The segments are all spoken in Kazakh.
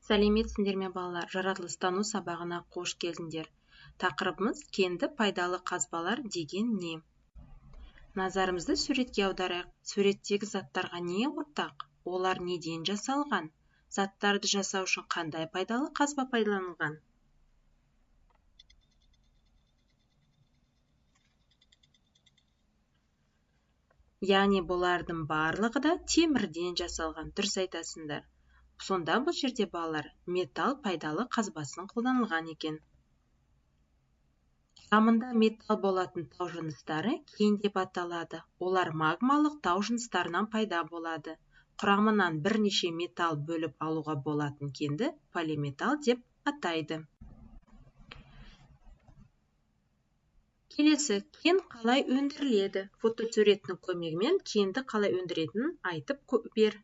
Сәлеметсіңдер ме балалар, жаратылыстану сабағына қош келдіңдер. Тақырыбымыз кенді пайдалы қазбалар деген не? Назарымызды суретке аударайық. Суреттегі заттарға не ортақ? Олар неден жасалған? Заттарды жасау үшін қандай пайдалы қазба пайдаланылған? Яғни бұлардың барлығы да темірден жасалған. Дұрыс айтасыңдар. Сонда бұл жерде балалар металл пайдалы қазбасын қолданылған екен. Құрамында металл болатын тау жыныстары кен деп аталады. Олар магмалық тау жыныстарынан пайда болады. Құрамынан бірнеше металл бөліп алуға болатын кенді полиметалл деп атайды. Келесі, кен қалай өндіріледі? Фотосуреттің көмегімен кенді қалай өндіретінін айтып бер.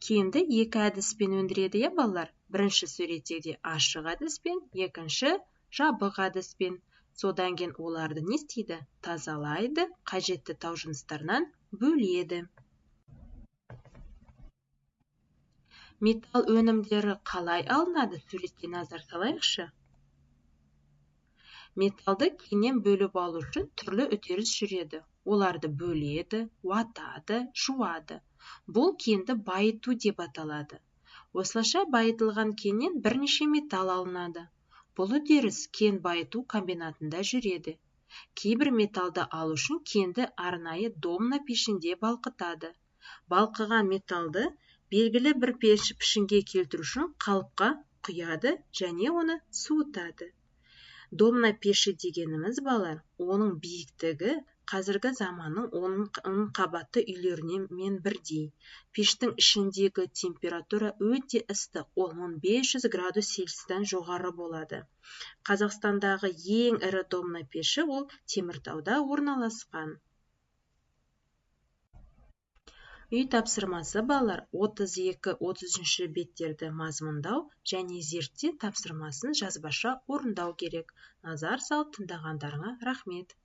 Кенді екі әдіспен өндіреді, балалар. Бірінші суреттегі ашық әдіспен, екінші жабық әдіспен. Содан кейін оларды не істейді? Тазалайды, қажетті тау жыныстарынан бөледі. Металл өнімдері қалай алынады? Суретке назар салайықшы. Металлды кеннен бөліп алу үшін түрлі үдеріс жүреді. Оларды бөледі, уатады, жуады. Бұл кенді байыту деп аталады. Осылайша байытылған кеннен бірнеше металл алынады. Бұл үдеріс кен байыту комбинатында жүреді. Кейбір металлды алу үшін кенді арнайы домна пешінде балқытады. Балқыған металлды белгілі бір пішінге келтіру үшін қалыпқа құяды және оны суытады. Домна пеші дегеніміз, балалар, оның биіктігі қазіргі заманның 10 қабатты үйлерінен бірдей. Пештің ішіндегі температура өте ыстық, ол 1500 градус Цельсиядан жоғары болады. Қазақстандағы ең ірі домна пеші ол Теміртауда орналасқан. Үй тапсырмасы, балалар, 32-33 беттерді мазмұндау және зерттеу тапсырмасын жазбаша орындау керек. Назар салып тыңдағандарыңа рахмет.